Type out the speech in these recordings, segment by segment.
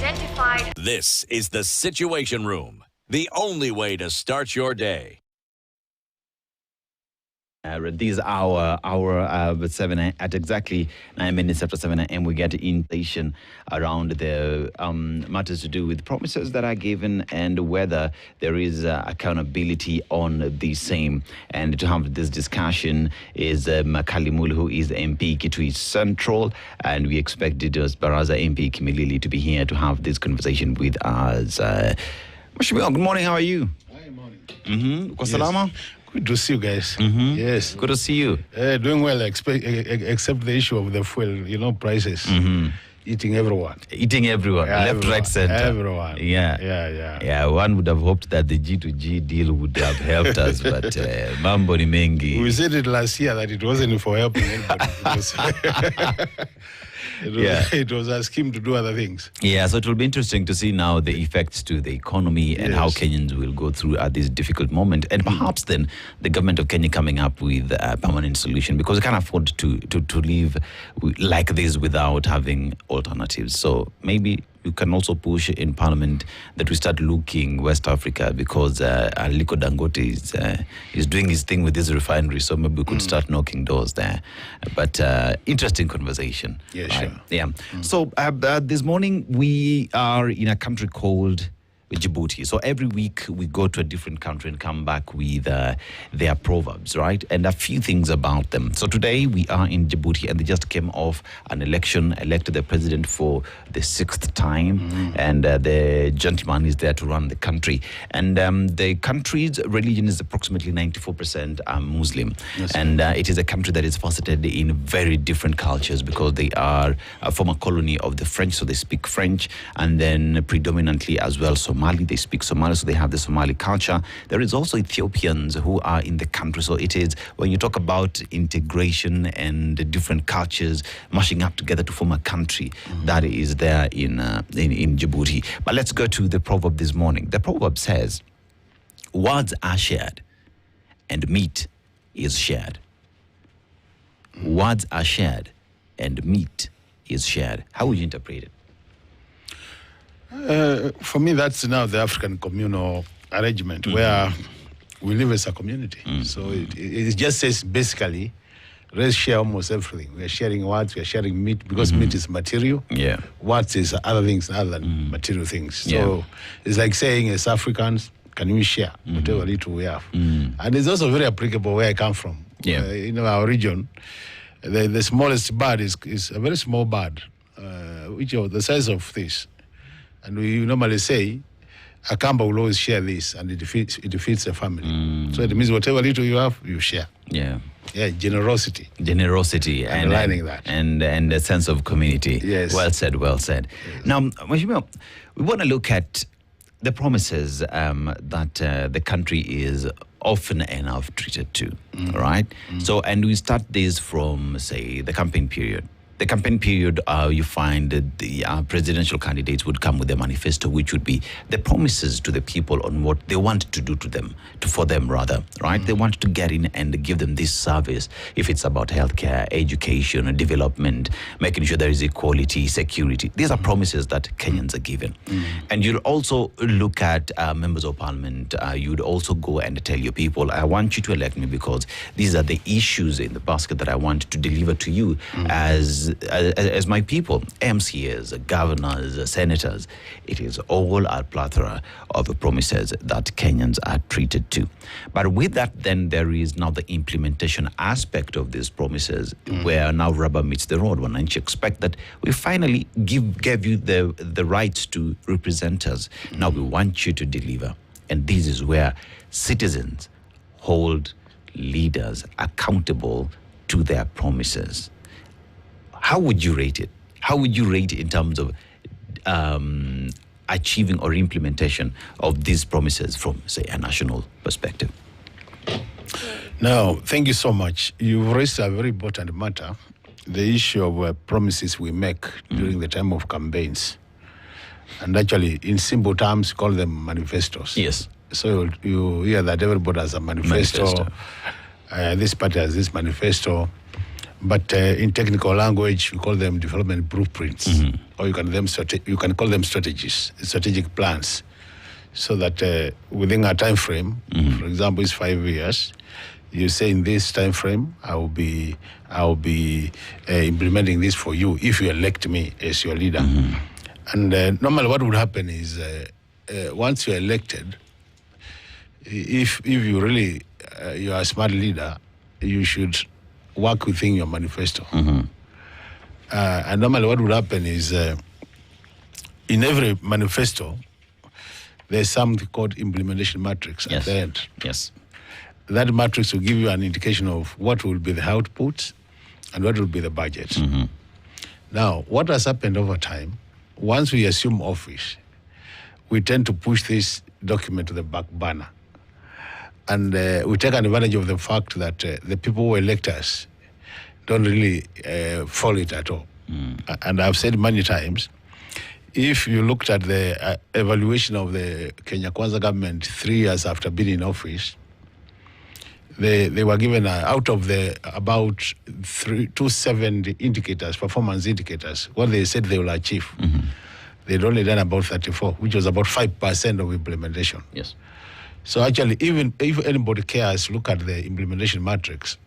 identified. This is the Situation Room, the only way to start your day. This hour with 7 at exactly 9 minutes after 7 a.m. we get inflation around the matters to do with promises that are given and whether there is accountability on the same. And to have this discussion is Makalimul, who is the MP Kitui Central, and we expect Didos Baraza MP Kimilili to be here to have this conversation with us. Good morning, how are you? Hi, morning. Kwa salama? Good to see you guys. Yes. Good to see you. Doing well, except the issue of the fuel, prices. Eating everyone. Yeah, left, everyone. right, center. Everyone. Yeah, one would have hoped that the G2G deal would have helped us, but mambo ni mengi. We said it last year that it wasn't for helping anybody. It was a scheme to do other things. Yeah, so it will be interesting to see now the effects to the economy and how Kenyans will go through at this difficult moment. And perhaps then the government of Kenya coming up with a permanent solution, because we can't afford to live like this without having alternatives. So maybe you can also push in Parliament that we start looking West Africa, because Aliko Dangote is doing his thing with this refinery, so maybe we could start knocking doors there. But interesting conversation. Yeah, right? sure. Yeah. So this morning we are in a country called Djibouti. So every week we go to a different country and come back with their proverbs, right? And a few things about them. So today we are in Djibouti, and they just came off an election, elected the president for the 6th time, and the gentleman is there to run the country. And the country's religion is approximately 94% Muslim. Yes, and it is a country that is faceted in very different cultures, because they are a former colony of the French, so they speak French, and then predominantly as well Somali. They speak Somali, so they have the Somali culture. There is also Ethiopians who are in the country. So it is, when you talk about integration and the different cultures mashing up together to form a country, that is there in Djibouti. But let's go to the proverb this morning. The proverb says, words are shared and meat is shared. Words are shared and meat is shared. How would you interpret it? For me, that's now the African communal arrangement where we live as a community. So it just says basically, let's share almost everything. We are sharing words, we are sharing meat, because meat is material. Yeah. Words is other things other than material things. So it's like saying, as Africans, can we share whatever little we have? And it's also very applicable where I come from. Yeah. Our region, the smallest bird is a very small bird, which is the size of this. And we normally say, a Kamba will always share this, and it defeats the family. So it means whatever little you have, you share. Yeah. Yeah, generosity. Generosity. Underlining that. And a sense of community. Yes. Well said, well said. Yes. Now, Mheshimiwa, we want to look at the promises that the country is often enough treated to, right? So, and we start this from, say, the campaign period. The campaign period, you find that the presidential candidates would come with a manifesto, which would be the promises to the people on what they want to do to them, for them rather, right? They want to get in and give them this service, if it's about healthcare, education, development, making sure there is equality, security. These are promises that Kenyans are given. And you'll also look at members of parliament. You'd also go and tell your people, I want you to elect me because these are the issues in the basket that I want to deliver to you as my people, MCAs, governors, senators. It is all a plethora of promises that Kenyans are treated to. But with that, then there is now the implementation aspect of these promises, where now rubber meets the road. When you expect that we finally gave you the rights to represent us. Now we want you to deliver. And this is where citizens hold leaders accountable to their promises. How would you rate it? How would you rate it in terms of achieving or implementation of these promises from, say, a national perspective? Now, thank you so much. You've raised a very important matter, the issue of promises we make during the time of campaigns. And actually, in simple terms, call them manifestos. Yes. So you hear that everybody has a manifesto. This party has this manifesto. But in technical language, we call them development blueprints, or you can call them strategies, strategic plans, so that within a time frame, for example, it's 5 years. You say in this time frame, I will be implementing this for you if you elect me as your leader. And normally, what would happen is once you're elected, if you really you are a smart leader, you should work within your manifesto. And normally what would happen is in every manifesto, there's something called implementation matrix at the end. Yes. That matrix will give you an indication of what will be the outputs and what will be the budget. Now, what has happened over time, once we assume office, we tend to push this document to the back burner. And we take advantage of the fact that the people who elect us don't really follow it at all. And I've said many times, if you looked at the evaluation of the Kenya Kwanza government 3 years after being in office, they were given out of the about 270 indicators, performance indicators, what they said they will achieve. They'd only done about 34, which was about 5% of implementation. Yes. So actually, even if anybody cares, look at the implementation matrix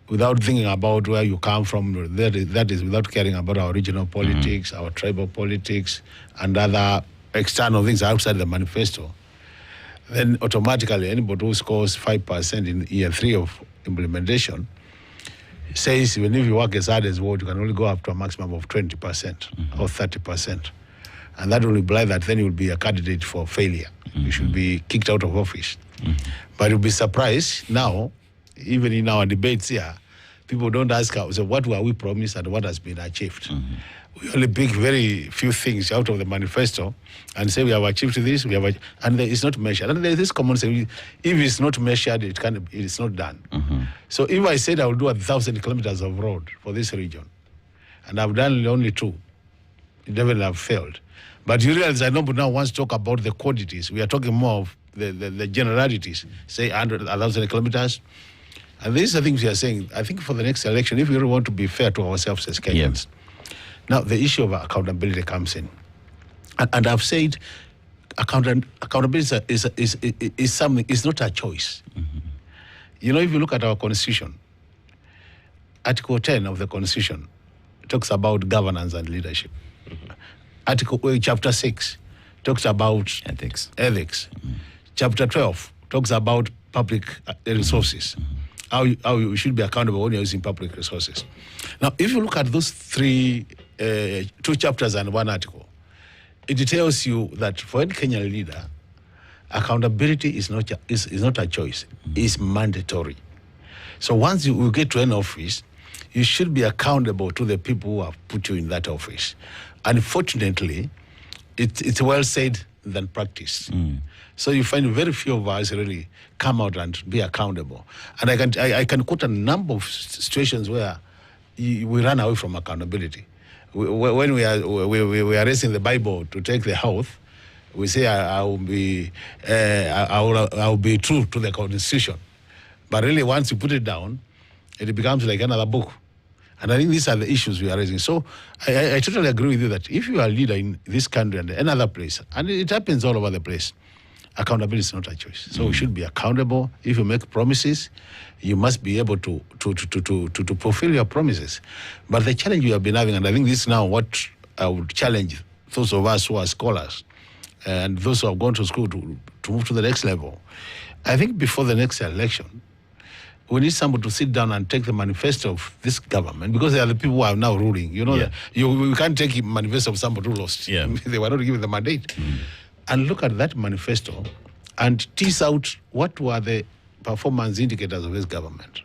without thinking about where you come from, that is without caring about our regional politics, our tribal politics, and other external things outside the manifesto, then automatically anybody who scores 5% in year 3 of implementation says even if you work as hard as what, you can only go up to a maximum of 20% or 30%. And that will imply that then you will be a candidate for failure. You should be kicked out of office. But you'll be surprised now, even in our debates here, people don't ask us, so what were we promised and what has been achieved? We only pick very few things out of the manifesto and say we have achieved this, and it's not measured. And there's this common saying, if it's not measured, it's not done. So if I said I will do 1,000 kilometers of road for this region, and I've done only 2, it definitely have failed. But you realize I nobody now wants to talk about the quantities. We are talking more of the generalities, say 1,000 kilometers. And these are things we are saying, I think for the next election, if we really want to be fair to ourselves as Kenyans, now the issue of accountability comes in. And I've said accountability is something, it's not a choice. You know, if you look at our constitution, Article 10 of the constitution talks about governance and leadership. Chapter 6 talks about ethics. Chapter 12 talks about public resources, how you should be accountable when you're using public resources. Now, if you look at those 2 chapters and 1 article, it tells you that for any Kenyan leader, accountability is not a choice, it's mandatory. So once you get to an office, you should be accountable to the people who have put you in that office. Unfortunately, it's well said than practiced. So you find very few of us really come out and be accountable. And I can quote a number of situations where we run away from accountability. When we are raising the Bible to take the oath, we say I will be true to the Constitution. But really, once you put it down, it becomes like another book. And I think these are the issues we are raising. So I totally agree with you that if you are a leader in this country and another place, and it happens all over the place, accountability is not a choice. So we should be accountable. If you make promises, you must be able to fulfill your promises. But the challenge we have been having, and I think this is now what I would challenge those of us who are scholars and those who have gone to school to move to the next level. I think before the next election, we need somebody to sit down and take the manifesto of this government, because they are the people who are now ruling. You know, that we can't take a manifesto of somebody who lost. They were not given the mandate. And look at that manifesto and tease out what were the performance indicators of this government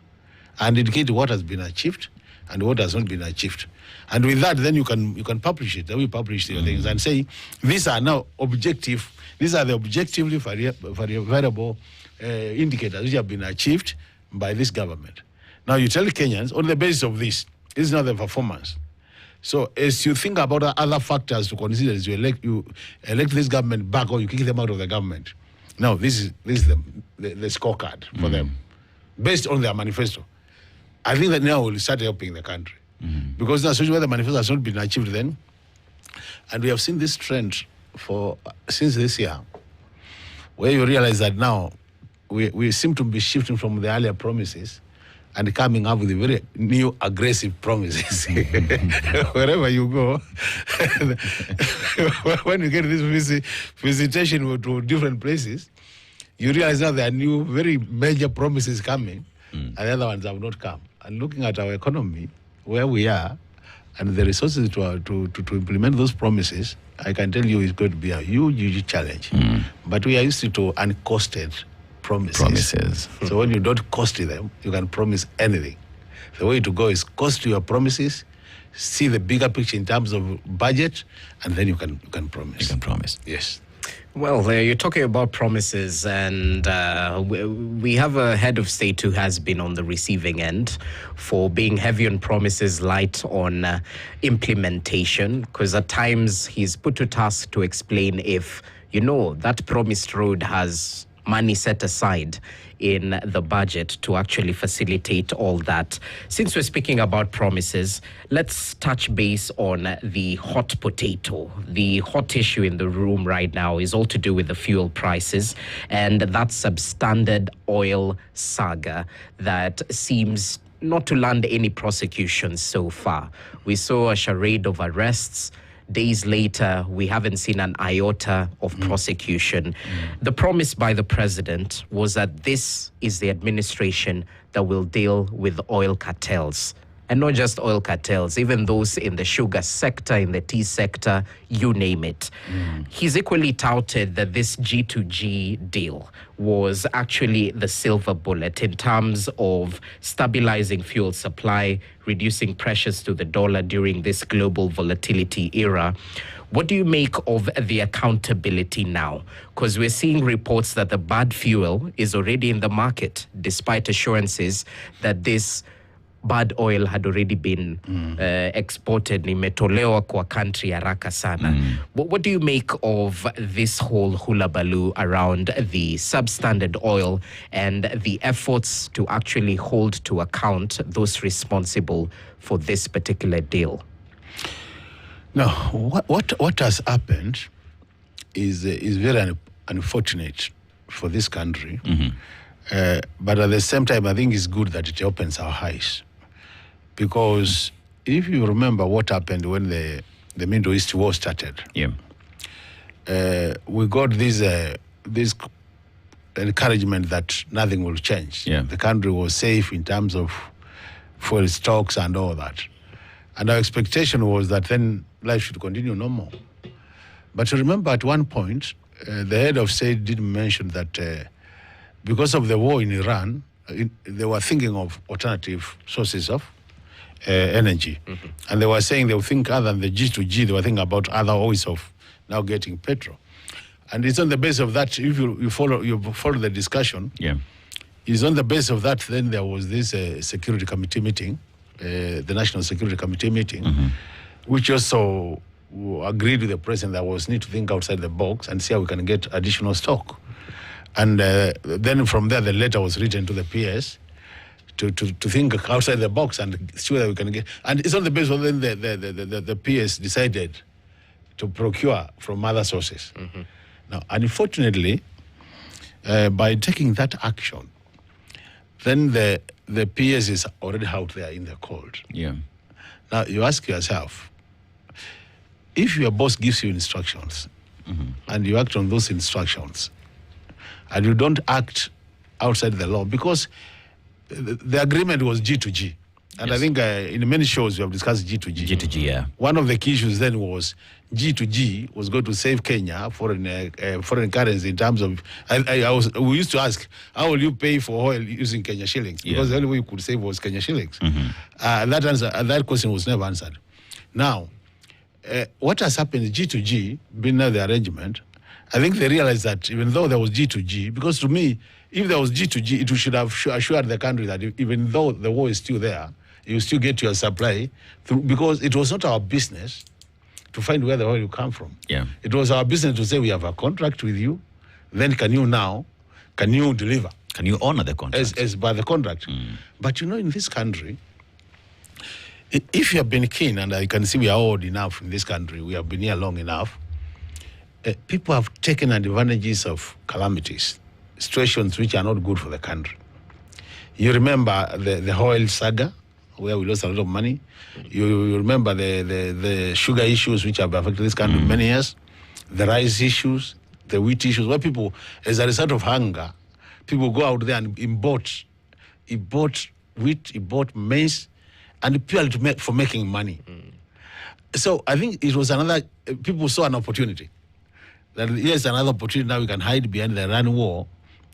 and indicate what has been achieved and what has not been achieved. And with that, then you can publish it. Then we publish your things and say, these are now objective. These are the objectively variable indicators which have been achieved by this government. Now you tell Kenyans, on the basis of this is not the performance. So as you think about other factors to consider as you elect this government back or you kick them out of the government, now this is the scorecard for them, based on their manifesto. I think that now we'll start helping the country. Because now, especially where the manifesto has not been achieved then, and we have seen this trend since this year, where you realize that now we seem to be shifting from the earlier promises and coming up with very new aggressive promises. Wherever you go, when you get this visitation to different places, you realize now there are new, very major promises coming, and the other ones have not come. And looking at our economy, where we are, and the resources to implement those promises, I can tell you it's going to be a huge challenge. But we are used to uncosted promises. So when you don't cost them, you can promise anything. The way to go is cost your promises, see the bigger picture in terms of budget, and then you can promise. You can promise. Yes. Well, you're talking about promises, and we have a head of state who has been on the receiving end for being heavy on promises, light on implementation, because at times he's put to task to explain if, that promised road has money set aside in the budget to actually facilitate all that. Since we're speaking about promises, let's touch base on the hot potato. The hot issue in the room right now is all to do with the fuel prices and that substandard oil saga that seems not to land any prosecutions so far. We saw a charade of arrests. Days later, we haven't seen an iota of prosecution. The promise by the president was that this is the administration that will deal with oil cartels. And not just oil cartels, even those in the sugar sector, in the tea sector, you name it. He's equally touted that this G2G deal was actually the silver bullet in terms of stabilizing fuel supply, reducing pressures to the dollar during this global volatility era. What do you make of the accountability now? Because we're seeing reports that the bad fuel is already in the market, despite assurances that this bad oil had already been exported, imetolewa kwa country haraka sana. What do you make of this whole hulabaloo around the substandard oil and the efforts to actually hold to account those responsible for this particular deal? Now, what has happened is very unfortunate for this country. But at the same time, I think it's good that it opens our eyes. Because if you remember what happened when the Middle East war started, we got this encouragement that nothing will change. The country was safe in terms of fuel stocks and all that. And our expectation was that then life should continue normal. But remember at one point, the head of state did mention that because of the war in Iran, they were thinking of alternative sources of energy. And they were saying they would think other than the G2G, they were thinking about other ways of now getting petrol. And it's on the basis of that, if you follow the discussion, it's on the basis of that, then there was this security committee meeting, the National Security Committee meeting, which also agreed with the president that was need to think outside the box and see how we can get additional stock. And then from there, the letter was written to the PS to think outside the box and see whether we can get. And it's on the basis of then the PS decided to procure from other sources. Now, unfortunately, by taking that action, then the PS is already out there in the cold. Now, you ask yourself, if your boss gives you instructions and you act on those instructions, and you don't act outside the law, because the agreement was G2G. And I think in many shows we have discussed G2G. G2G, One of the key issues then was G2G was going to save Kenya foreign currency in terms of, we used to ask, how will you pay for oil using Kenya shillings? Because the only way you could save was Kenya shillings. That question was never answered. Now, what has happened is G2G, being now the arrangement, I think they realized that even though there was G2G, because to me, if there was G2G, it should have assured the country that even though the war is still there, you still get your supply through, because it was not our business to find where the oil will come from. It was our business to say, we have a contract with you, then can you deliver? Can you honor the contract? As by the contract. But in this country, if you have been keen, and I can see we are old enough in this country, we have been here long enough, people have taken advantages of calamities, situations which are not good for the country. You remember the oil saga, where we lost a lot of money. You remember the sugar issues which have affected this country many years, the rice issues, the wheat issues, where people, as a result of hunger, people go out there and import wheat, import maize, and purely for making money. So I think it was people saw an opportunity. That here's another opportunity, now we can hide behind the Iran war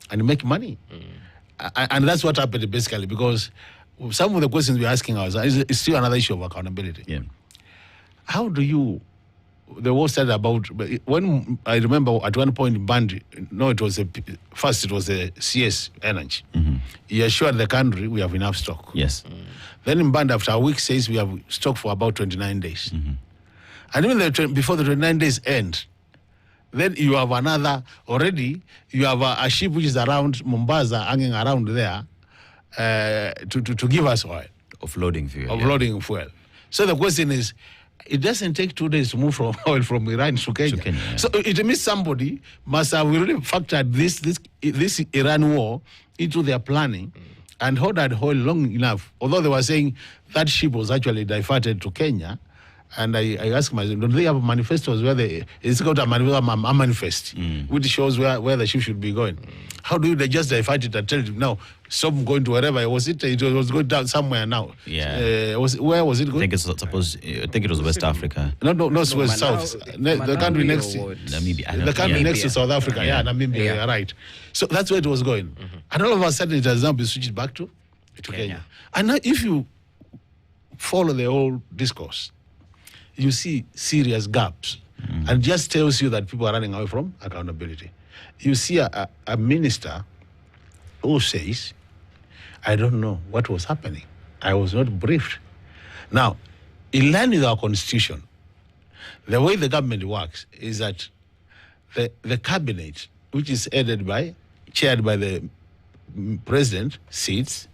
and make money. And that's what happened basically, because some of the questions we're asking ourselves is still another issue of accountability. Yeah. How do you, the war started about, when I remember at one point Band, first it was the CS energy. He assured the country we have enough stock. Yes. Then in Band, after a week, says we have stock for about 29 days. And even before the 29 days end, then you have you have a ship which is around Mombasa, hanging around there to give us oil. Offloading fuel. Offloading fuel. So the question is, it doesn't take 2 days to move from oil from Iran to Kenya. Yeah. So it means somebody must have really factored this Iran war into their planning and hold that oil long enough. Although they were saying that ship was actually diverted to Kenya. And I asked myself, don't they have manifestos where it's got a manifest, which shows where the ship should be going? How do they just divert it and tell you, now, stop going to wherever? It was going down somewhere now. Yeah. Where was it going? I think it was West Africa. No, West South. The country next to Namibia. The country next to South Africa. Yeah, Namibia, right. So that's where it was going. And all of a sudden it has now been switched back to Kenya. And now if you follow the whole discourse, you see serious gaps. And it just tells you that people are running away from accountability. You see a minister who says, I don't know what was happening. I was not briefed. Now, in line with our constitution, the way the government works is that the cabinet, which is chaired by the president, sits,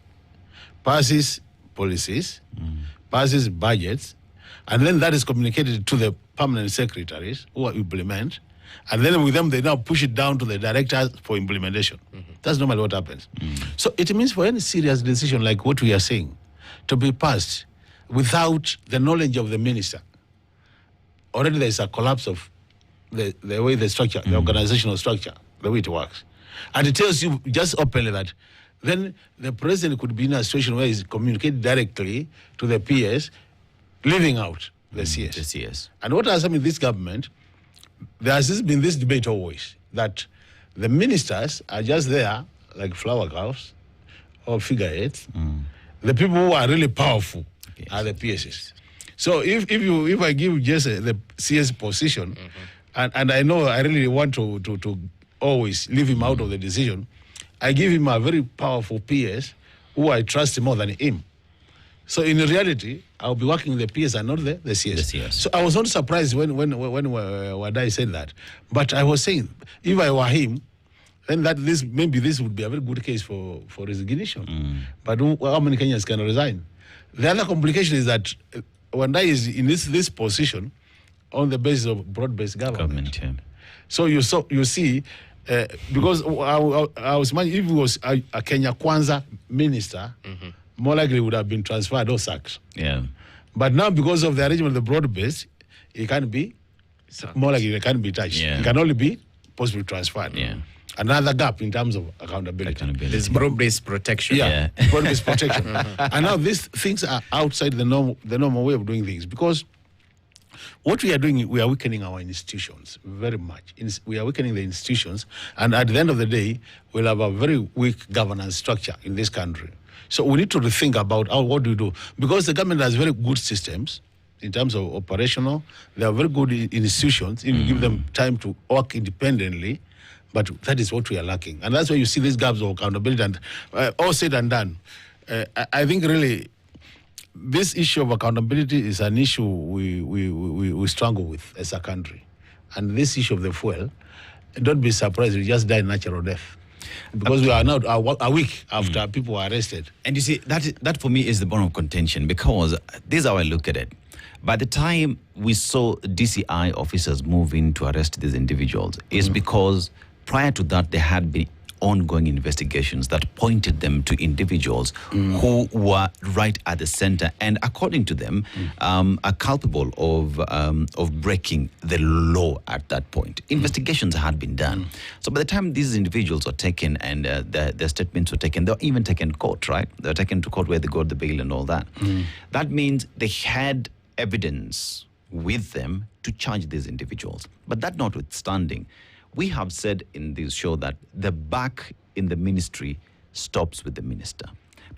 passes policies, passes budgets, and then that is communicated to the permanent secretaries who implement, and then with them they now push it down to the directors for implementation. That's normally what happens. So it means for any serious decision like what we are saying to be passed without the knowledge of the minister, already there's a collapse of the way the structure, the organizational structure, the way it works. And it tells you just openly that then the president could be in a situation where he's communicating directly to the PS, leaving out the CS. The CS. And what has happened in this government, there has been this debate always that the ministers are just there like flower girls or figureheads. The people who are really powerful are the PSs. So if I give just the CS position, and I know I really want to always leave him out of the decision, I give him a very powerful PS who I trust more than him. So in reality, I'll be working with the PS and not the CS. The CS. So I was not surprised when Wadai said that. But I was saying, if I were him, then maybe this would be a very good case for resignation. But how many Kenyans can resign? The other complication is that Wadai is in this position on the basis of broad-based government. So you see, because I was imagining if he was a Kenya Kwanza minister, more likely would have been transferred or sacked. Yeah. But now because of the arrangement of the broad-based, it can be more likely it can't be touched. Yeah. It can only be possibly transferred. Yeah. Another gap in terms of accountability. There's broad-based protection. Yeah. Broad-based protection. And now these things are outside the normal way of doing things, because what we are doing, we are weakening our institutions very much. We are weakening the institutions, and at the end of the day, we'll have a very weak governance structure in this country. So we need to rethink about what do we do, because the government has very good systems in terms of operational. They are very good institutions if you give them time to work independently. But that is what we are lacking, and that's why you see these gaps of accountability. And all said and done, I think really this issue of accountability is an issue we struggle with as a country. And this issue of the fuel, don't be surprised, we just die natural death. Because we are now a week after people were arrested. And you see, that for me is the bone of contention, because this is how I look at it. By the time we saw DCI officers move in to arrest these individuals, is because prior to that, there had been ongoing investigations that pointed them to individuals who were right at the center and, according to them, are culpable of breaking the law at that point. Investigations had been done. So by the time these individuals were taken and their statements were taken, they were even taken to court, right? They were taken to court where they got the bail and all that. That means they had evidence with them to charge these individuals. But that notwithstanding, we have said in this show that the buck in the ministry stops with the minister,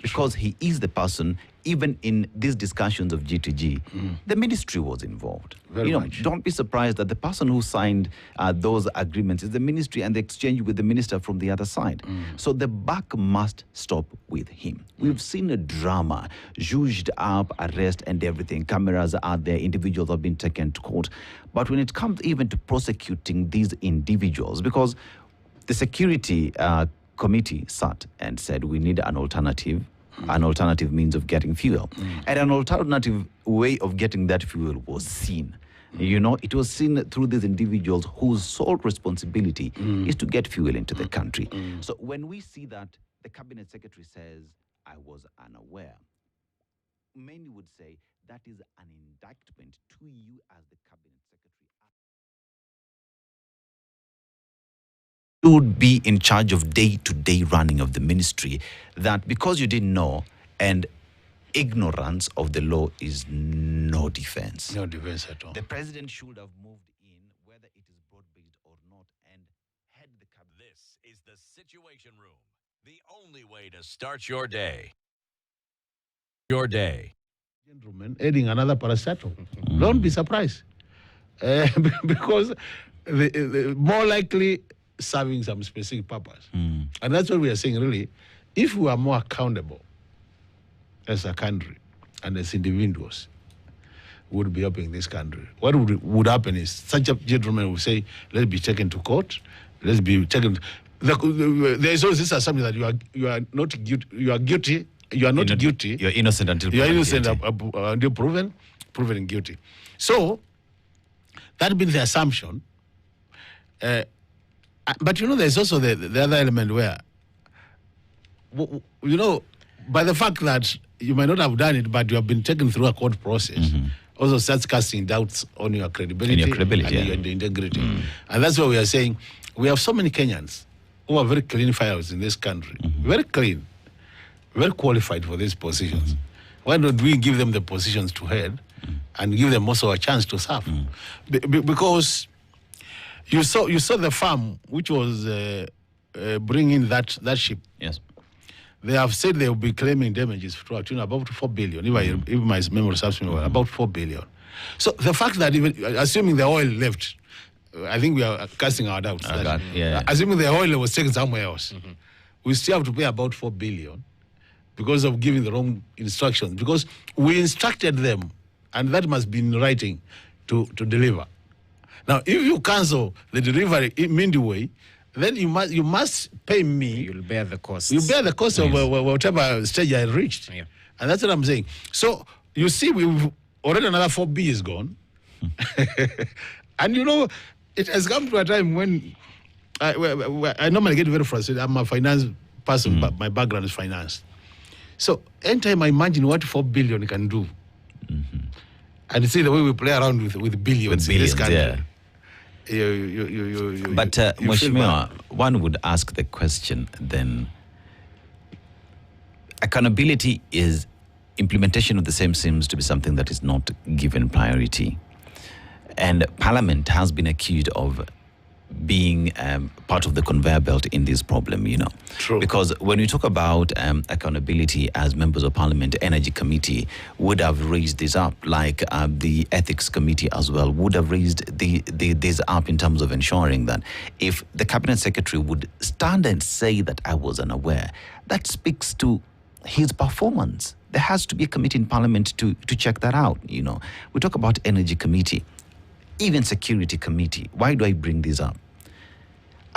because he is the person. Even in these discussions of G2G, the ministry was involved. Very much. Don't be surprised that the person who signed those agreements is the ministry, and the exchange with the minister from the other side. So the buck must stop with him. We've seen a drama, zhuzhed up, arrest and everything. Cameras are there, individuals have been taken to court. But when it comes even to prosecuting these individuals, because the security committee sat and said we need an alternative means of getting fuel. And an alternative way of getting that fuel was seen. It was seen through these individuals whose sole responsibility is to get fuel into the country. So when we see that the cabinet secretary says, I was unaware, many would say that is an indictment to you as the cabinet secretary. Should be in charge of day-to-day running of the ministry, that because you didn't know, and ignorance of the law is no defense. No defense at all. The president should have moved in, whether it is broad-based or not, and head the cabinet. This is the Situation Room, the only way to start your day. Gentlemen, adding another parastatal. Don't be surprised. Because more likely serving some specific purpose. And that's what we are saying, really. If we are more accountable as a country and as individuals, we would be helping this country. What would happen is such a gentleman would say, let's be taken to court, let's be taken. There is always this assumption that you are not guilty. You are guilty. You are not guilty. You're innocent until you are innocent guilty. Until proven guilty. So that being the assumption. But there's also the other element where, by the fact that you might not have done it, but you have been taken through a court process, also starts casting doubts on your credibility, and your integrity. And that's why we are saying we have so many Kenyans who are very clean files in this country, very clean, very qualified for these positions. Why don't we give them the positions to head and give them also a chance to serve? Because you saw the farm which was bringing that ship. Yes. They have said they will be claiming damages for about 4 billion. If my memory serves me well, about 4 billion. So the fact that even assuming the oil left, I think we are casting our doubts. Assuming the oil was taken somewhere else, we still have to pay about 4 billion because of giving the wrong instructions. Because we instructed them, and that must be in writing, to deliver. Now, if you cancel the delivery midway, then you must pay me. You'll bear the cost. You bear the cost of whatever stage I reached. Yeah. And that's what I'm saying. So, you see, we've already another 4B is gone. And it has come to a time when I normally get very frustrated. I'm a finance person, but my background is finance. So, anytime I imagine what 4 billion can do, and see the way we play around with billions in this country. Yeah. But Mheshimiwa, one would ask the question then, accountability is, implementation of the same seems to be something that is not given priority. And Parliament has been accused of being part of the conveyor belt in this problem, True. Because when we talk about accountability, as members of Parliament, Energy Committee would have raised this up, like the Ethics Committee as well would have raised this up in terms of ensuring that if the Cabinet Secretary would stand and say that I was unaware, that speaks to his performance. There has to be a committee in Parliament to check that out. We talk about Energy Committee, even Security Committee. Why do I bring this up?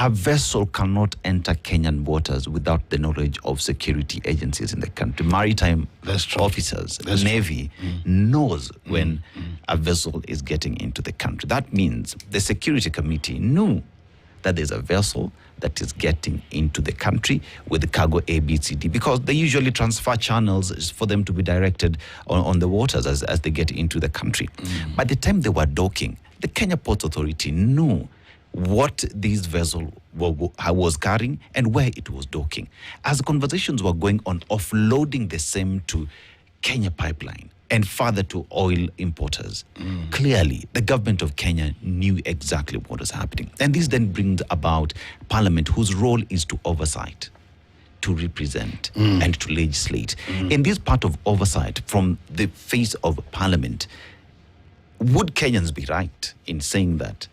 a vessel cannot enter Kenyan waters without the knowledge of security agencies in the country. Maritime officers, the Navy knows when a vessel is getting into the country. That means the security committee knew that there's a vessel that is getting into the country with the cargo A, B, C, D, because they usually transfer channels for them to be directed on the waters as they get into the country. By the time they were docking, the Kenya Ports Authority knew what this vessel was carrying and where it was docking. As conversations were going on, offloading the same to Kenya Pipeline and further to oil importers, clearly the government of Kenya knew exactly what was happening. And this then brings about Parliament, whose role is to oversight, to represent and to legislate. In this part of oversight from the face of Parliament, would Kenyans be right in saying that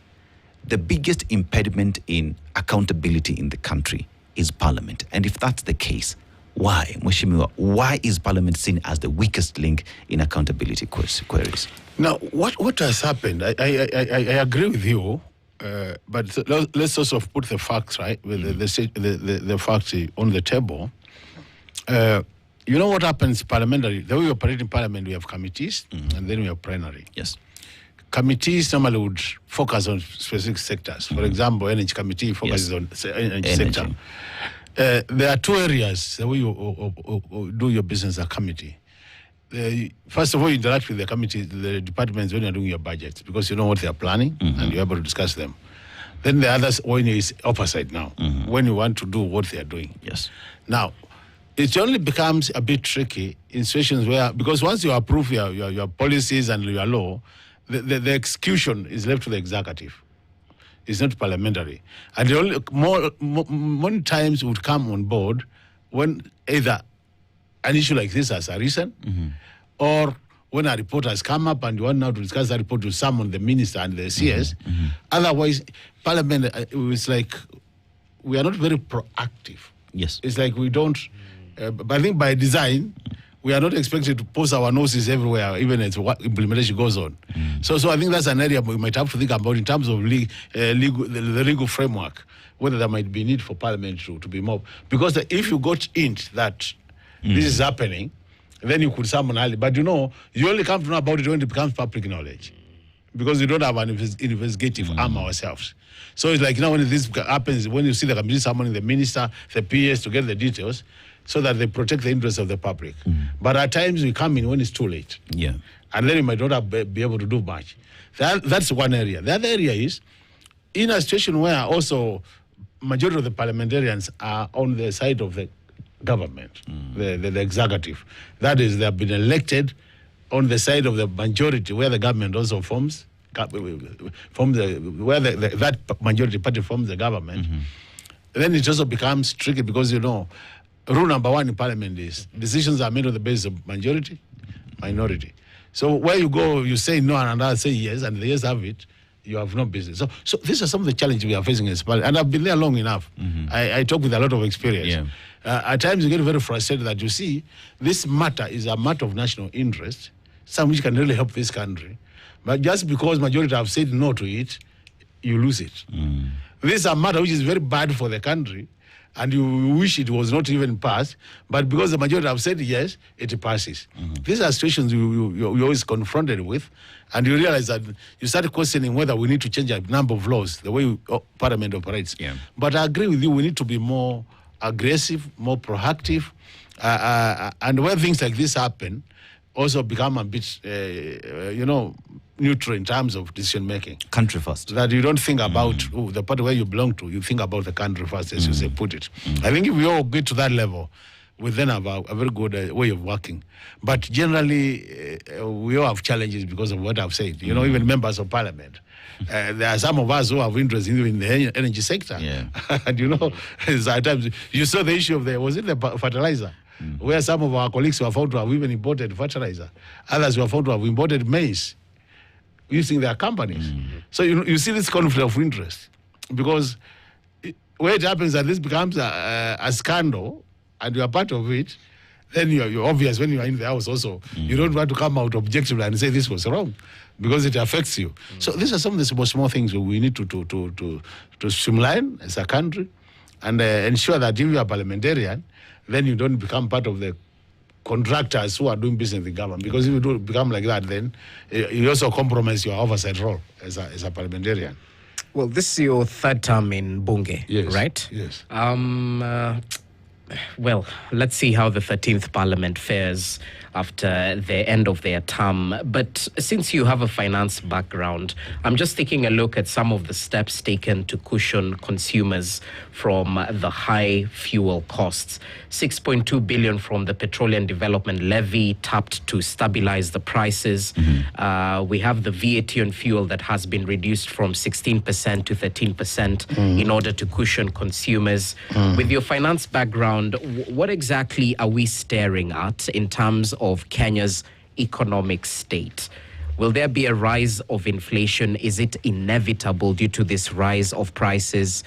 the biggest impediment in accountability in the country is Parliament? And if that's the case, why, Mheshimiwa, why is Parliament seen as the weakest link in accountability queries? Now, what has happened, I agree with you, but let's also put the facts, right, with the facts on the table. You know what happens parliamentary? The way we operate in Parliament, we have committees and then we have plenary. Yes. Committees normally would focus on specific sectors. For example, Energy Committee focuses on energy sector. There are two areas the way you do your business as a committee. First of all, you interact with the committee, the departments when you're doing your budgets, because you know what they're planning and you're able to discuss them. Then the others when is opposite now, when you want to do what they're doing. Yes. Now, it only becomes a bit tricky in situations where, because once you approve your policies and your law, the execution is left to the executive. It's not parliamentary. And the only more times would come on board when either an issue like this has arisen or when a report has come up and you want now to discuss that report to summon the minister and the CS. Otherwise, Parliament, it's like we are not very proactive. Yes. It's like we don't, but I think by design, we are not expected to post our noses everywhere, even as what implementation goes on. So I think that's an area we might have to think about in terms of the legal framework, whether there might be need for Parliament to be more. Because if you got hint that this is happening, then you could summon early. But you only come to know about it when it becomes public knowledge, because you don't have an investigative arm ourselves. So it's like when this happens, when you see the committee summoning the minister, the PS to get the details, so that they protect the interests of the public. But at times we come in when it's too late. Yeah. And then you might not be able to do much. That's one area. The other area is in a situation where also majority of the parliamentarians are on the side of the government, the executive. That is, they have been elected on the side of the majority, where the government also forms where that majority party forms the government. Then it also becomes tricky because rule number one in Parliament is decisions are made on the basis of majority, minority. So where you go, you say no and others say yes, and the yes have it, you have no business. So these are some of the challenges we are facing in Parliament, and I've been there long enough. I talk with a lot of experience. Yeah. At times you get very frustrated that you see this matter is a matter of national interest, something which can really help this country. But just because majority have said no to it, you lose it. This is a matter which is very bad for the country, and you wish it was not even passed, but because the majority have said yes, it passes. These are situations you're always confronted with, and you realize that you start questioning whether we need to change a number of laws, the way Parliament operates. Yeah. But I agree with you, we need to be more aggressive, more proactive, and when things like this happen, also become a bit, neutral in terms of decision making. Country first. That you don't think about the party where you belong to, you think about the country first, as you say, put it. I think if we all get to that level, we then have a very good way of working. But generally, we all have challenges because of what I've said. Even members of Parliament. There are some of us who have interest in the energy sector. Yeah. And at times, you saw the issue of the fertilizer? Where some of our colleagues were found to have even imported fertilizer. Others were found to have imported maize using their companies. So you see this conflict of interest, because where it happens that this becomes a scandal and you are part of it, then you're obvious when you are in the house also. You don't want to come out objectively and say this was wrong, because it affects you. So these are some of the small things we need to streamline as a country, and ensure that if you are parliamentarian, then you don't become part of the contractors who are doing business with the government. Because if you do become like that, then you also compromise your oversight role as a parliamentarian. Well, this is your third term in Bunge, Yes, right? yes. Well, let's see how the 13th Parliament fares after the end of their term. But since you have a finance background, I'm just taking a look at some of the steps taken to cushion consumers from the high fuel costs. 6.2 billion from the Petroleum Development Levy tapped to stabilize the prices. We have the VAT on fuel that has been reduced from 16% to 13% in order to cushion consumers. With your finance background, what exactly are we staring at in terms of Kenya's economic state? Will there be a rise of inflation? Is it inevitable due to this rise of prices?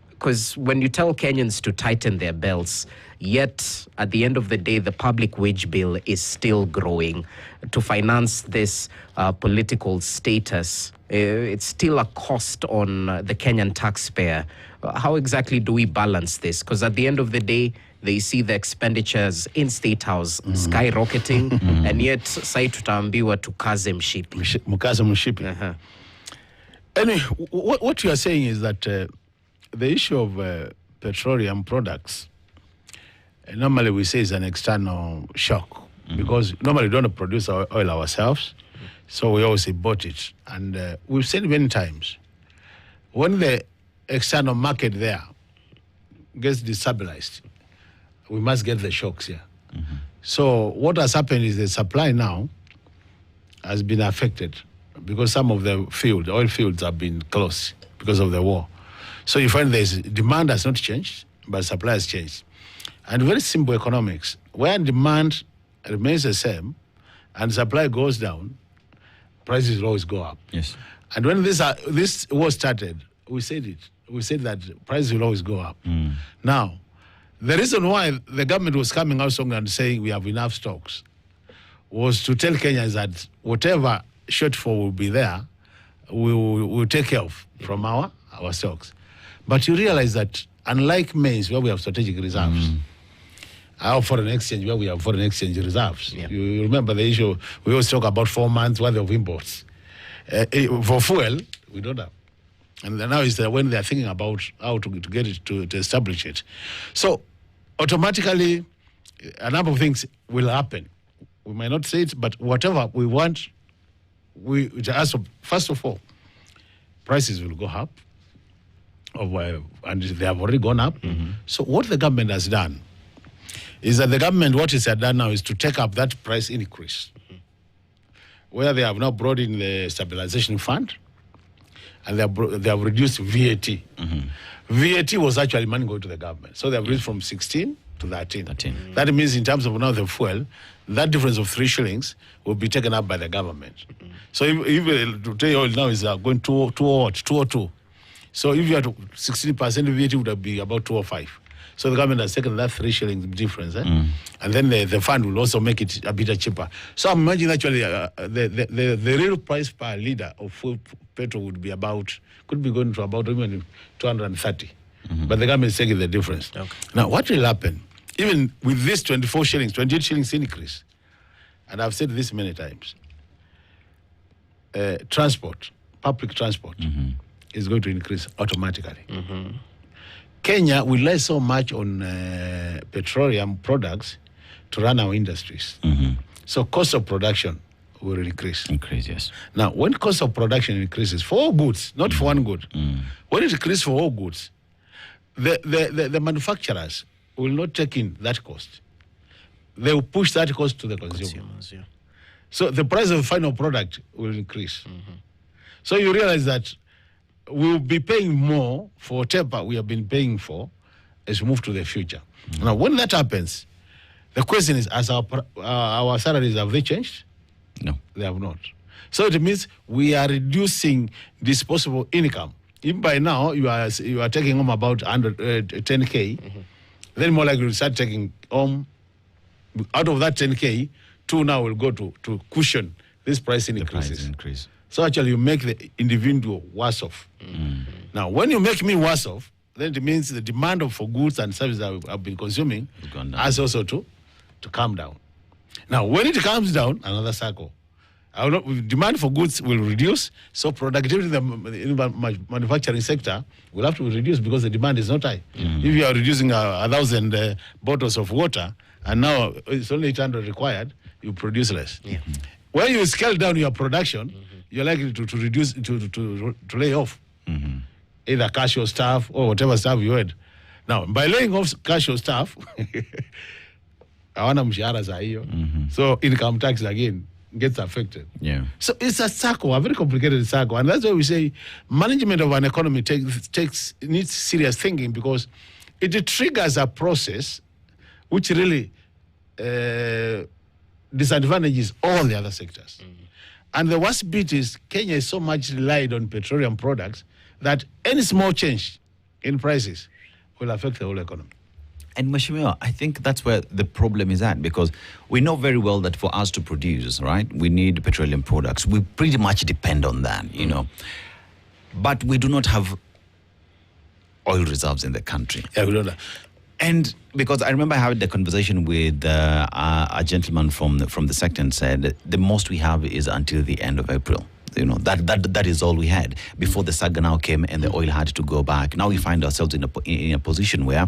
Because when you tell Kenyans to tighten their belts, yet at the end of the day, the public wage bill is still growing. To finance this political status, it's still a cost on the Kenyan taxpayer. How exactly do we balance this? Because at the end of the day, they see the expenditures in State House skyrocketing, and yet sai tutaambiwa tukaze mshipi. Mukaze mshipi. Anyway, what you are saying is that the issue of petroleum products, normally we say is an external shock, because normally we don't produce our oil ourselves, so we always import it. And we've said many times, when the external market there gets destabilized, we must get the shocks here. So what has happened is the supply now has been affected because some of the oil fields have been closed because of the war. So you find demand has not changed, but supply has changed. And very simple economics, where demand remains the same and supply goes down, prices will always go up. Yes. And when this war started, we said it. We said that prices will always go up. Now, the reason why the government was coming out strong and saying we have enough stocks was to tell Kenyans that whatever shortfall will be there, we'll take care of from our stocks. But you realize that unlike maize, where we have strategic reserves, our foreign exchange, where we have foreign exchange reserves, you remember the issue, we always talk about 4 months worth of imports. For fuel, we don't have. And now is when they're thinking about how to get it, to establish it. So automatically, a number of things will happen. We might not say it, but whatever we want, first of all, prices will go up, and they have already gone up. So what the government has done is that what it has done now is to take up that price increase, where they have now brought in the stabilization fund, and they have reduced VAT. VAT was actually money going to the government. So they have reduced from 16 to 13. That means in terms of now the fuel, that difference of 3 shillings will be taken up by the government. So if today oil now is going 202. So if you had 16% VAT, would have be about 205. So the government has taken that 3 shillings difference, and then the fund will also make it a bit cheaper. So I'm imagining actually the real price per litre of fuel petrol could be going to about even 230. But the government is taking the difference. Okay. Now, what will happen, even with this 28 shillings increase, and I've said this many times, public transport is going to increase automatically. Kenya rely so much on petroleum products to run our industries. So cost of production will increase. Yes. Now, when cost of production increases for all goods, not for one good, when it increases for all goods, the manufacturers will not take in that cost. They will push that cost to the consumers. So the price of the final product will increase. So you realize that we'll be paying more for whatever we have been paying for as we move to the future. Now, when that happens, the question is, as our salaries, have they changed? No. They have not. So it means we are reducing disposable income. If by now you are taking home about 10K, then more likely to start taking home out of that 10K, 2 now will go to cushion this pricing increases. So actually you make the individual worse off. Now, when you make me worse off, then it means the demand for goods and services that I've been consuming has also to come down. Now, when it comes down, another cycle. Demand for goods will reduce, so productivity in the manufacturing sector will have to reduce because the demand is not high. If you are reducing 1,000 bottles of water, and now it's only 800 required, you produce less. When you scale down your production, you're likely to reduce, to lay off. Either casual staff or whatever staff you had. Now, by laying off casual staff, so income tax again gets affected. So it's a circle, a very complicated circle. And that's why we say management of an economy needs serious thinking, because it triggers a process which really disadvantages all the other sectors. And the worst bit is Kenya is so much relied on petroleum products that any small change in prices will affect the whole economy. And Mheshimiwa, I think that's where the problem is at, because we know very well that for us to produce, right, we need petroleum products. We pretty much depend on that, you know. But we do not have oil reserves in the country. Yeah, we don't have. And because I remember having the conversation with a gentleman from the sector and said the most we have is until the end of April. You know, that is all we had before the saga now came and the oil had to go back. Now we find ourselves in a position where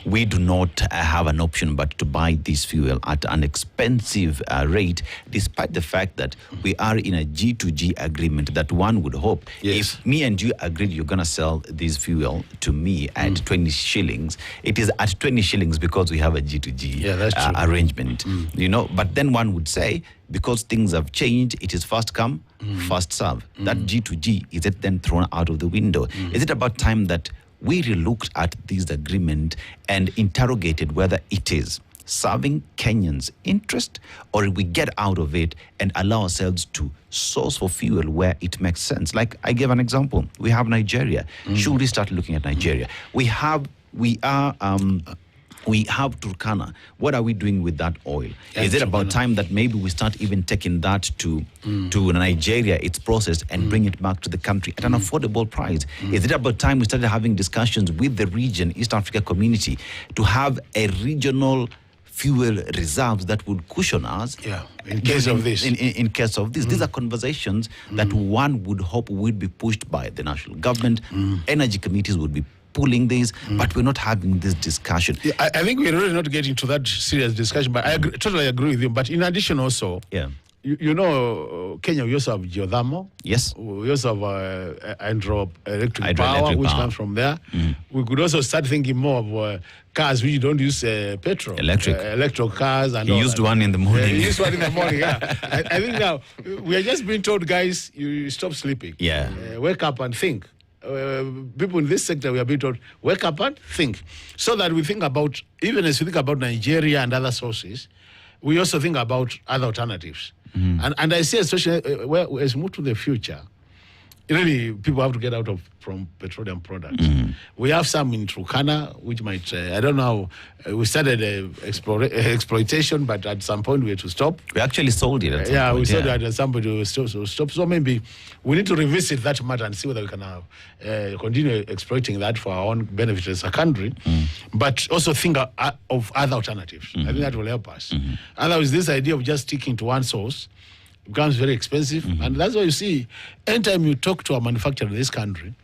we do not have an option but to buy this fuel at an expensive rate, despite the fact that we are in a G2G agreement that one would hope. If me and you agreed you're going to sell this fuel to me at 20 shillings, it is at 20 shillings because we have a G2G arrangement. You know, but then one would say, because things have changed, it is first come, first serve. That G2G, is it then thrown out of the window? Is it about time that we relooked at this agreement and interrogated whether it is serving Kenyans' interest, or we get out of it and allow ourselves to source for fuel where it makes sense? Like I gave an example. We have Nigeria. Should we start looking at Nigeria? We have Turkana. What are we doing with that oil? Is it about time that maybe we start even taking that to Nigeria, it's processed, and bring it back to the country at an affordable price? Is it about time we started having discussions with the region, East Africa community, to have a regional fuel reserves that would cushion us in case of this? In case of this. These are conversations that one would hope would be pushed by the national government. Energy committees would be pulling this, but we're not having this discussion. I think we're really not getting to that serious discussion, but I totally agree with you. But in addition also, you know, Kenya, we also have geothermal. Yes. We also have hydroelectric power, which comes from there. We could also start thinking more of cars which don't use petrol. Electric cars. And he used one in the morning. He used one in the morning, I think now, we are just being told, guys, you stop sleeping. Wake up and think. People in this sector, we are being told, wake up and think. So that we think about, even as we think about Nigeria and other sources, we also think about other alternatives. And I see, especially as we move to the future, really people have to get out from petroleum products. We have some in Turkana, which might, I don't know, we started exploitation, but at some point we had to stop. We actually sold it at some point. We sold it at some point to stop. So maybe we need to revisit that matter and see whether we can continue exploiting that for our own benefit as a country, but also think of other alternatives. I think that will help us. Otherwise, this idea of just sticking to one source becomes very expensive. And that's why you see, anytime you talk to a manufacturer in this country,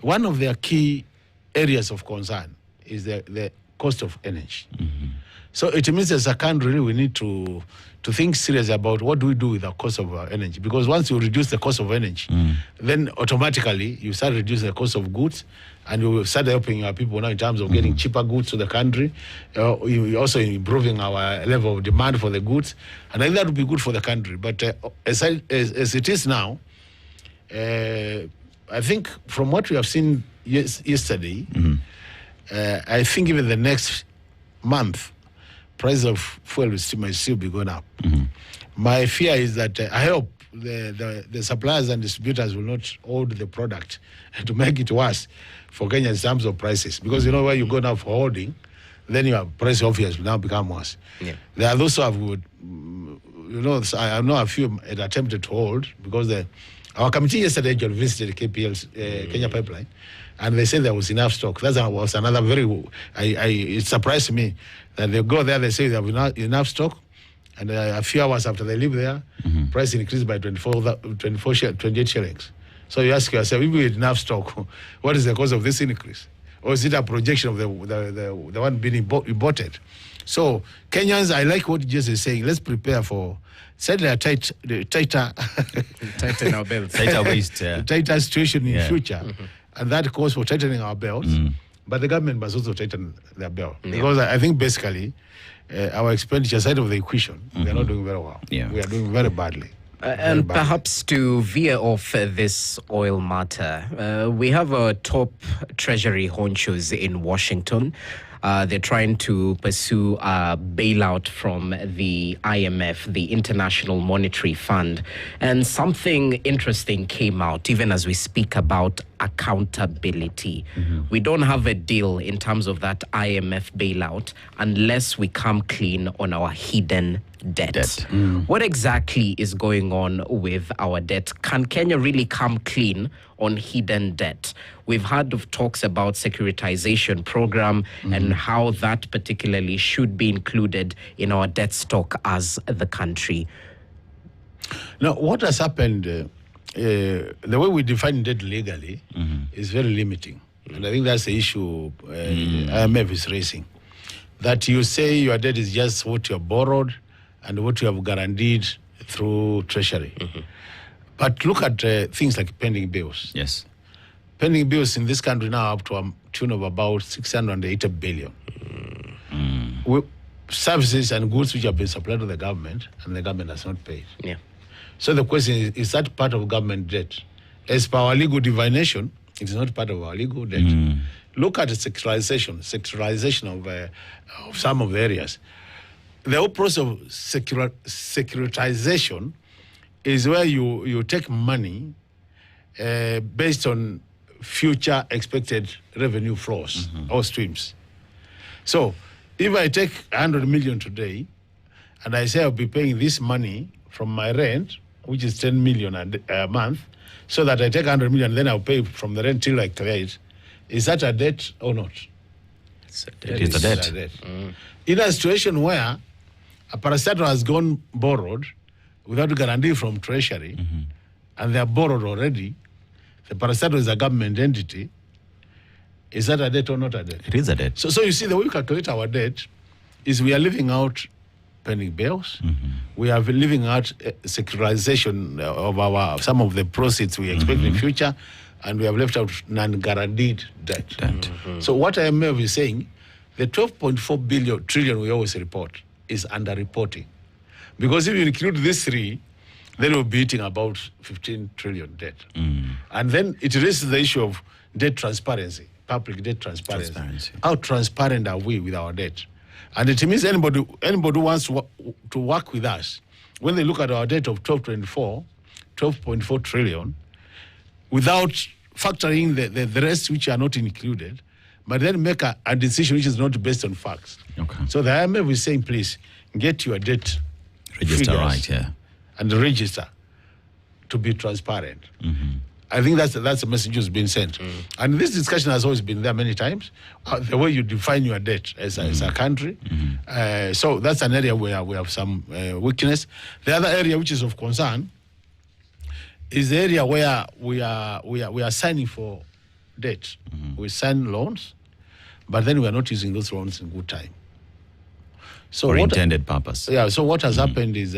one of their key areas of concern is the cost of energy. So it means as a country, we need to think seriously about what do we do with the cost of our energy. Because once you reduce the cost of energy, then automatically you start reducing the cost of goods, and you will start helping our people now in terms of getting cheaper goods to the country. You're also improving our level of demand for the goods. And I think that would be good for the country. But as it is now, I think from what we have seen yesterday, I think even the next month, price of fuel might still be going up. My fear is that I hope the suppliers and distributors will not hold the product to make it worse for Kenya in terms of prices. Because you know where you go now for holding, then your price obviously will now become worse. Yeah. There are those who have, I know a few had attempted to hold because our committee yesterday visited KPL's Kenya Pipeline, and they said there was enough stock. That was another it surprised me that they go there, they say they have enough stock, and a few hours after they leave there, price increased by 28 shillings. So you ask yourself, if we had enough stock, what is the cause of this increase? Or is it a projection of the one being imported? So Kenyans, I like what Jesus is saying. Let's prepare for tighter Tighten our belts. Tighter waist. tighter situation in future, and that calls for tightening our belts. But the government must also tighten their belt because I think basically our expenditure side of the equation, we are not doing very well. Yeah. We are doing very badly. And perhaps to veer off this oil matter, we have a top treasury honchos in Washington. They're trying to pursue a bailout from the IMF, the International Monetary Fund. And something interesting came out, even as we speak about accountability. We don't have a deal in terms of that IMF bailout unless we come clean on our hidden debt. What exactly is going on with our debt? Can Kenya really come clean on hidden debt? We've heard of talks about securitization program and how that particularly should be included in our debt stock as the country. Now, what has happened, the way we define debt legally is very limiting. And I think that's the issue IMF is raising. That you say your debt is just what you have borrowed and what you have guaranteed through Treasury. But look at things like pending bills. Yes. Pending bills in this country now up to a tune of about 680 billion. Services and goods which have been supplied to the government and the government has not paid. Yeah. So the question is that part of government debt? As per our legal divination, it is not part of our legal debt. Look at the sectorization of some of the areas. The whole process of securitization is where you take money based on future expected revenue flows or streams. So if I take 100 million today and I say I'll be paying this money from my rent, which is 10 million a month, so that I take 100 million, then I'll pay from the rent till I clear it, is that a debt or not? It is a debt. In a situation where a parastatal has gone borrowed without guarantee from Treasury, and they are borrowed already, the parastatal is a government entity, is that a debt or not a debt? It is a debt. So you see, the way we calculate our debt is we are living out pending bills. We are living out securitization of some of the proceeds we expect in the future, and we have left out non-guaranteed debt. So what IMF is saying, the 12.4 trillion we always report is under-reporting. Because if you include these three, then we'll be hitting about 15 trillion debt. And then it raises the issue of debt transparency, public debt transparency. How transparent are we with our debt? And it means anybody who wants to work with us, when they look at our debt of 12.4 trillion, without factoring the rest which are not included, but then make a decision which is not based on facts. Okay. So the IMF is saying, please, get your debt Register figures right, yeah. and register to be transparent. I think that's the message that's been sent. And this discussion has always been there many times, the way you define your debt as a country. So that's an area where we have some weakness. The other area which is of concern is the area where we are signing for debt. We sign loans, but then we are not using those loans in good time. So For intended purpose. Yeah, so what has happened is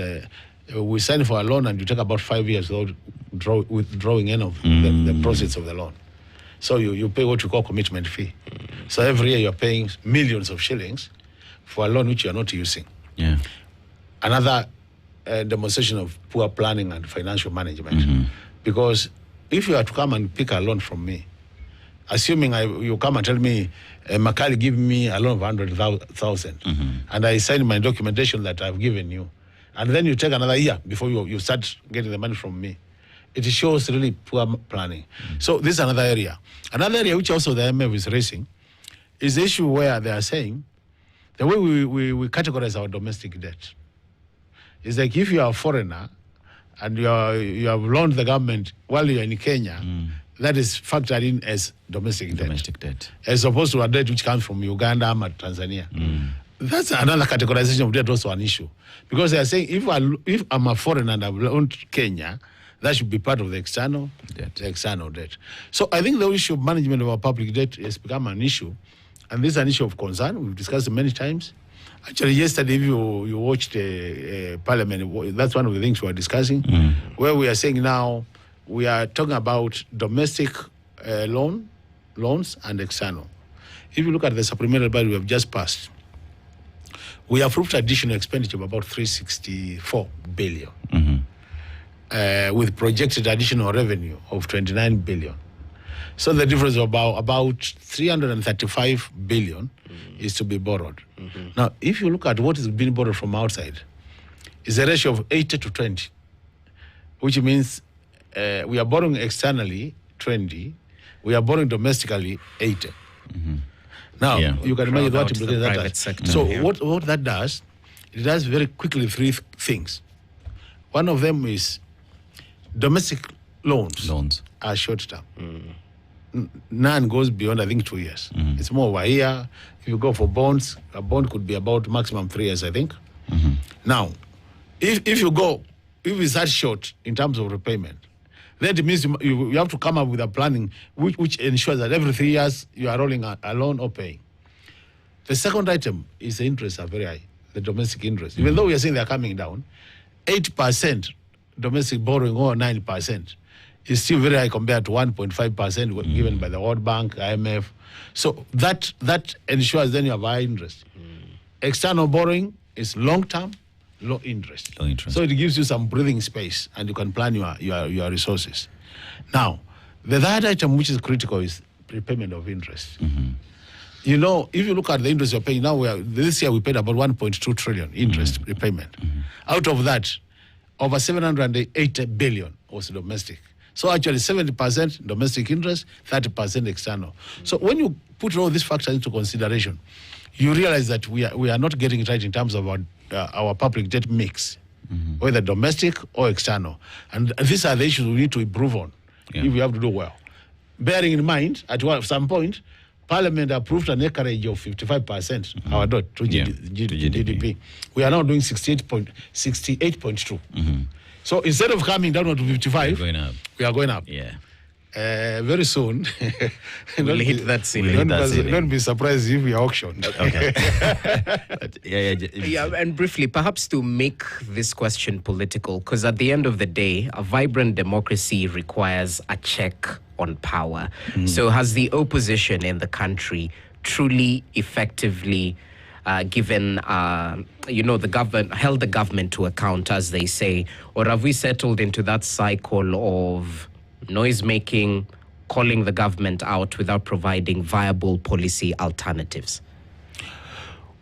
we sign for a loan and you take about 5 years without withdrawing any of the proceeds of the loan. So you pay what you call commitment fee. So every year you're paying millions of shillings for a loan which you're not using. Yeah. Another demonstration of poor planning and financial management. Because if you are to come and pick a loan from me, assuming you come and tell me, Makali, give me a loan of 100,000, and I sign my documentation that I've given you, and then you take another year before you start getting the money from me, it shows really poor planning. So this is another area. Another area which also the IMF is raising is the issue where they are saying the way we categorize our domestic debt is like if you are a foreigner and you have loaned the government while you're in Kenya, that is factored in as domestic debt. As opposed to a debt which comes from Uganda or Tanzania. That's another categorization of debt, also an issue. Because they are saying if I'm a foreigner and I've loaned Kenya, that should be part of the external debt. So I think the issue of management of our public debt has become an issue. And this is an issue of concern. We've discussed it many times. Actually, yesterday, if you watched Parliament, that's one of the things we were discussing, where we are saying now we are talking about domestic loans and external. If you look at the supplementary budget we have just passed, we approved additional expenditure of about 364 billion, with projected additional revenue of 29 billion. So the difference of about 335 billion is to be borrowed. Now, if you look at what is being borrowed from outside, it's a ratio of 80 to 20, which means we are borrowing externally 20, we are borrowing domestically 80. Now, you can imagine what implications that does. So what that does, it does very quickly three things. One of them is domestic loans are short-term. None goes beyond, I think, 2 years. It's more of a year. If you go for bonds, a bond could be about maximum 3 years, I think. Now, if it's that short in terms of repayment, then it means you have to come up with a planning which ensures that every 3 years you are rolling a loan or paying. The second item is the interests are very high, the domestic interest. Even though we are saying they are coming down, 8% domestic borrowing or 9%. Is still very high compared to 1.5% given by the World Bank, IMF. So that ensures then you have high interest. External borrowing is long-term, low interest. So it gives you some breathing space and you can plan your resources. Now, the third item which is critical is repayment of interest. You know, if you look at the interest you're paying now, this year we paid about 1.2 trillion interest repayment. Out of that, over 780 billion was domestic. So actually 70% domestic interest, 30% external. So when you put all these factors into consideration, you realize that we are not getting it right in terms of our public debt mix, whether domestic or external. And these are the issues we need to improve on if we have to do well. Bearing in mind, at some point, Parliament approved an acreage of 55%, our debt to GDP. We are now doing 68.2. So instead of coming down to 55, we are going up. Very soon. We'll hit that ceiling. Don't be surprised if we are auctioned. Okay. And briefly, perhaps to make this question political, because at the end of the day, a vibrant democracy requires a check on power. So has the opposition in the country truly effectively given, the government, held the government to account, as they say? Or have we settled into that cycle of noise-making, calling the government out without providing viable policy alternatives?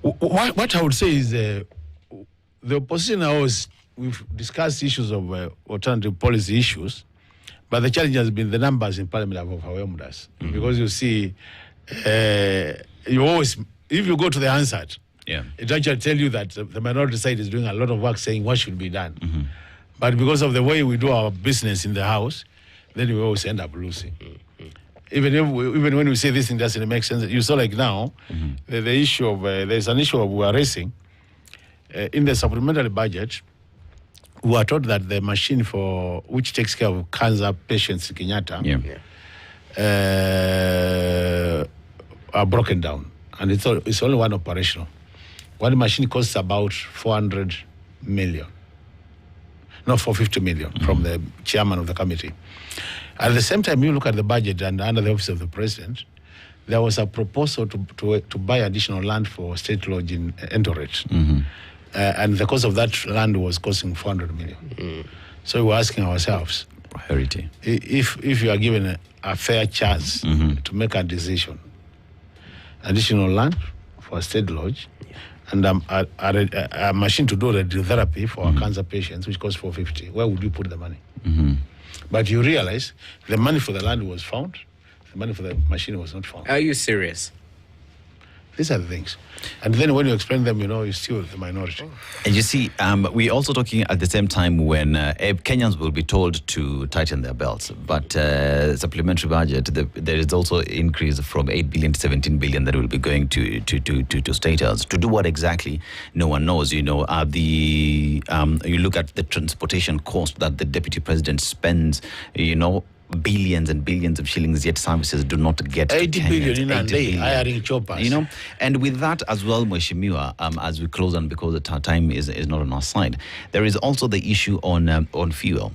What I would say is the opposition we've discussed issues of alternative policy issues, but the challenge has been the numbers in Parliament have overwhelmed us. Because you see, if you go to the Answered, it actually tells you that the minority side is doing a lot of work saying what should be done. But because of the way we do our business in the House, then we always end up losing. Even when we say this thing doesn't make sense, you saw like now, the issue of, there's an issue we are raising. In the supplementary budget, we are told that the machine which takes care of cancer patients in Kenyatta are broken down. And it's only one operational. One machine costs about 400 million. No, 450 million from the chairman of the committee. At the same time, you look at the budget and under the office of the president, there was a proposal to buy additional land for state lodge in Eldoret. And the cost of that land was costing 400 million. So we were asking ourselves, priority. If you are given a fair chance to make a decision, additional land for a state lodge, and a machine to do radiotherapy for our cancer patients, which costs 450, where would you put the money? But you realize the money for the land was found, the money for the machine was not found. Are you serious? These are the things. And then when you explain them, you're still the minority. And you see, we're also talking at the same time when Kenyans will be told to tighten their belts. But supplementary budget, there is also increase from 8 billion to 17 billion that will be going to staters. To do what exactly? No one knows. You look at the transportation cost that the deputy president spends, billions and billions of shillings, yet services do not get 80 to billion Kenyans. in a day, hiring choppers. And with that as well, Mheshimiwa, as we close on, because the time is not on our side, there is also the issue on fuel.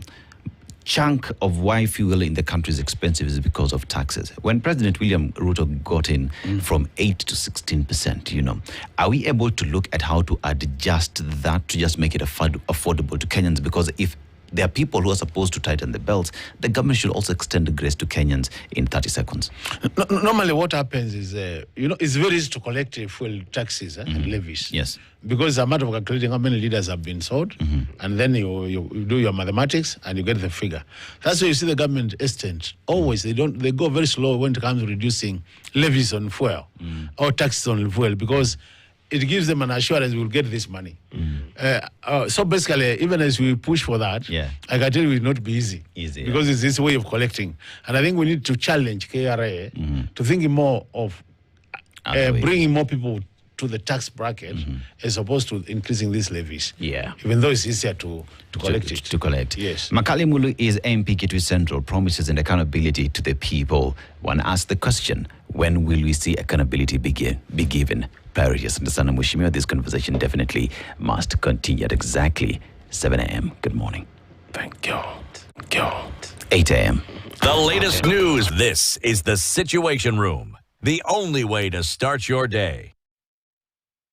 Chunk of why fuel in the country is expensive is because of taxes. When President William Ruto got in from 8 to 16%, are we able to look at how to adjust that to just make it affordable to Kenyans? Because if there are people who are supposed to tighten the belts, the government should also extend the grace to Kenyans in 30 seconds. Normally what happens is, it's very easy to collect fuel taxes and levies. Yes. Because it's a matter of calculating how many liters have been sold, and then you do your mathematics and you get the figure. That's why you see the government hesitant. Always, they go very slow when it comes to reducing levies on fuel or taxes on fuel, because it gives them an assurance we'll get this money. So basically, even as we push for that, I can tell you it will not be easy. Because it's this way of collecting. And I think we need to challenge KRA to think more of bringing more people to the tax bracket as opposed to increasing these levies. Even though it's easier to collect it. To collect. Yes. Makali Mulu is MP Kitui Central, promises and accountability to the people. One asks the question, when will we see accountability be given priority? Yes, understand, Mheshimiwa, this conversation definitely must continue at exactly 7 a.m. Good morning. Thank you. 8 a.m. The latest news. This is the Situation Room, the only way to start your day.